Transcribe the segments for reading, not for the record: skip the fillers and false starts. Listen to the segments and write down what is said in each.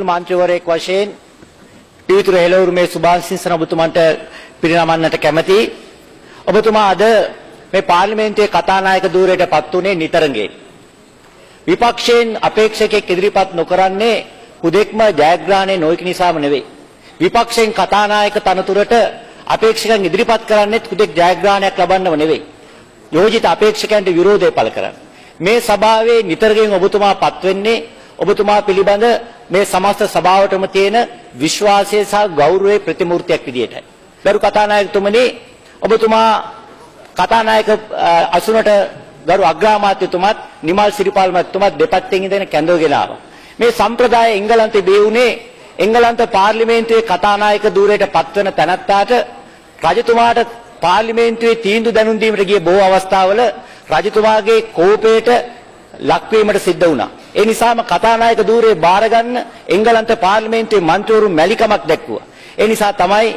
කුළුඳුල් මන්ත්‍රීවරයෙක් වශයෙන් පිවිතුරු හෙළවුරුමේ සුභාසිංසන ඔබතුමන්ට පිරිනමන්නට කැමැතියි. ඔබතුමා අද මේ පාර්ලිමේන්තුවේ කතානායක ධූරයට පත් වුණේ නිතරංගේ. විපක්ෂයෙන් අපේක්ෂකෙක් ඉදිරිපත් නොකරන්නේ හුදෙක්ම ජයග්‍රහණය නොයක නිසාම නෙවෙයි. විපක්ෂයෙන් කතානායක තනතුරට අපේක්ෂකයන් ඉදිරිපත් කරන්නේ හුදෙක් ජයග්‍රහණයක් ලබන්නව නෙවෙයි. යෝජිත අපේක්ෂකයන්ට විරෝධය පළ කරන්න. මේ සභාවේ නිතරගෙන් ඔබතුමා පත් වෙන්නේ ඔබතුමා පිළිබඳ මේ සමස්ත සභාවටම තියෙන විශ්වාසය සහ ගෞරවයේ ප්‍රතිමූර්තියක් විදියටයි. ගරු කතානායකතුමනි, ඔබතුමා කතානායක අසුනට ගරු අග්‍රාමාත්‍යතුමත් නිමල් සිරිපාල මහත්මයාත් දෙපැත්තෙන් ඉඳගෙන කැඳවගෙන ආවා. මේ සම්ප්‍රදාය එංගලන්තේ බිහි වුණේ එංගලන්ත පාර්ලිමේන්තුවේ කතානායක ධූරයට පත්වන තැනැත්තාට රජතුමාට පාර්ලිමේන්තුවේ තීන්දුව දැනුම් දීමට ගිය බොහෝ අවස්ථාවල රජතුමාගේ කෝපයට ලක්වීමට සිද්ධ වුණා. ඒ නිසාම කතානායක ධූරේ බාර ගන්න එංගලන්ත පාර්ලිමේන්තුවේ මන්ත්‍රීවරුන් මැලිකමක් දැක්වුවා. ඒ නිසා තමයි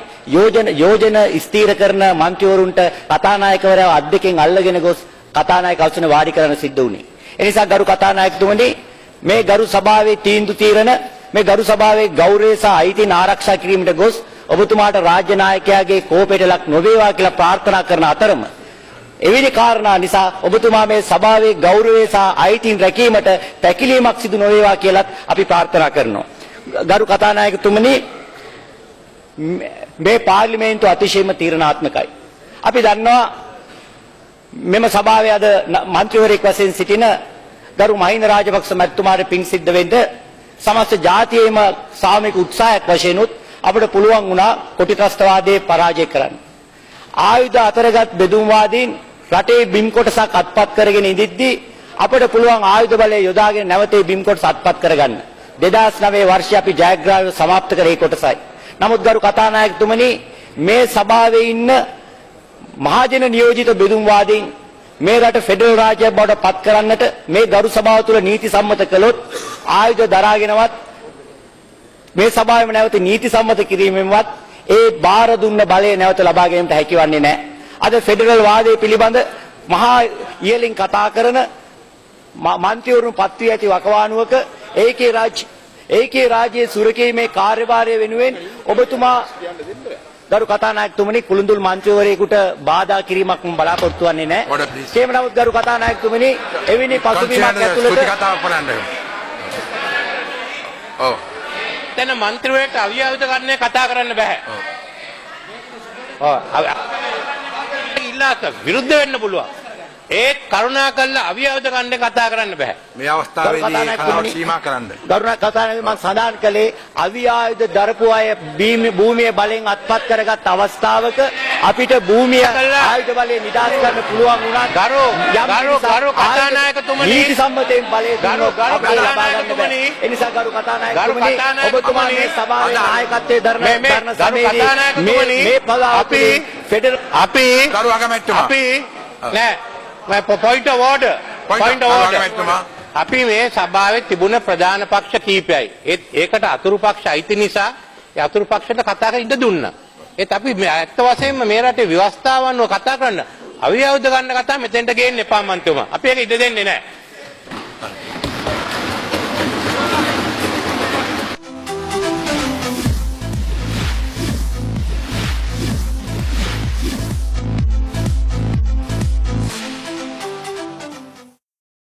යෝජන ස්ථීර කරන මන්ත්‍රීවරුන්ට කතානායකවරයා අද්දකින් අල්ලගෙන ගොස් කතානායක අසුන වාඩි කරන්න සිද්ධ වුණේ. ඒ නිසා ගරු කතානායකතුමනි, මේ ගරු සභාවේ තීන්දුව తీරන මේ ගරු සභාවේ ගෞරවය සහ අයිතීන් ආරක්ෂා කිරීමට ගොස් ඔබතුමාට රාජ්‍ය නායකයාගේ කෝපයට ලක් නොවේවා කියලා ප්‍රාර්ථනා කරන අතරම එවැනි කාරණා නිසා ඔබතුමා මේ සභාවේ ගෞරවය සහ අයිතීන් රැකීමට පැකිලීමක් සිදු නොවේවා කියලාත් අපි ප්‍රාර්ථනා කරනවා. ගරු කතානායකතුමනි, මේ පාර්ලිමේන්තුව අතිශයම තීරණාත්මකයි. අපි දන්නවා මෙම සභාවේ අද මන්ත්‍රීවරයෙක් වශයෙන් සිටින ගරු මහින්ද රාජපක්ෂ මැතිතුමාට පින් සිද්ධ වෙන්න සමස්ත ජාතියේම සාමූහික උත්සාහයක් වශයෙන් අපිට පුළුවන් වුණා කොටි ත්‍රස්තවාදයේ පරාජය කරන්න. ආයුධ අතරගත් බෙදුම්වාදීන් රටේ බිම් කොටසක් අත්පත් කරගෙන ඉඳිද්දී අපිට පුළුවන් ආයුධ බලය යොදාගෙන නැවතේ බිම් කොටස අත්පත් කරගන්න. 2009 වර්ෂයේ අපි ජයග්‍රහණය සමාප්ත කරේ කොටසයි. නමුත් ගරු කතානායකතුමනි, මේ සභාවේ ඉන්න මහජන නියෝජිත බෙදුම්වාදීන් මේ රට ෆෙඩරල් රාජ්‍යයක් බවට පත් කරන්නට මේ ගරු සභාව තුළ නීති සම්මත කළොත් ආයුධ දරාගෙනවත් මේ සභාවෙම නැවත නීති සම්මත කිරීමෙන්වත් ඒ බාර දුන්න බලය නැවත ලබා ගැනීමට හැකියවන්නේ නැහැ. අද ෆෙඩරල් වාදයේ පිළිබඳ මහා ඉහළින් කතා කරන මන්ත්‍රීවරුන් පත් වී ඇති වකවානුවක ඒකේ රාජ්‍යයේ සුරකීමේ කාර්යභාරය වෙනුවෙන් ඔබතුමා ගරු කතානායකතුමනි කුළුඳුල් මන්ත්‍රීවරයෙකුට බාධා කිරීමක් මම බලාපොරොත්තු වෙන්නේ නැහැ. ඒකම නමුත් ගරු කතානායකතුමනි, එවැනි පසුබිමක් ඇතුළත දැන් මන්ත්‍රීවරයාට අවියාවිත ගන්න කතා කරන්න බෑ. ඉල්ලාක විරුද්ධ වෙන්න පුළුවන්. ඒ කරුණා කළා අවියාවිත ගන්න කතා කරන්න බෑ. මේ අවස්ථාවේදී සීමා කරන්න. ගරුණා කතානායක මම සඳහන් කළේ අවියාවිත දරපු අය භූමියේ බලෙන් අත්පත් කරගත් අවස්ථාවක අපිට භූමිය ආයුධ බලයෙන් නිදහස් කරන්න පුළුවන් වුණා. ගරු කතානායකතුමනි, නීති සම්මතයෙන් බලය කතානායකතුමනි, ඒ නිසා ගරු කතානායකතුමනි, ඔබතුමා මේ සභාවේ නායකත්වයේ දරන සමයේදී මේ පළ අපි ගරු අගමැතිතුමා අපි නෑ point of order. අපි මේ සභාවේ තිබුණ ප්‍රධාන පක්ෂ කීපයයි. ඒකට අතුරු පක්ෂ අයිති නිසා ඒ අතුරු පක්ෂයට කතා කරන්න ඉඩ දුන්නා. ඒත් අපි ඇත්ත වශයෙන්ම මේ රටේ ව්‍යවස්ථාවන්ව කතා කරන්න අවියාවුද ගන්න කතා මෙතෙන්ට ගේන්න එපා මන්ත්‍රීතුමා. අපි ඒක ඉඩ දෙන්නේ නැහැ.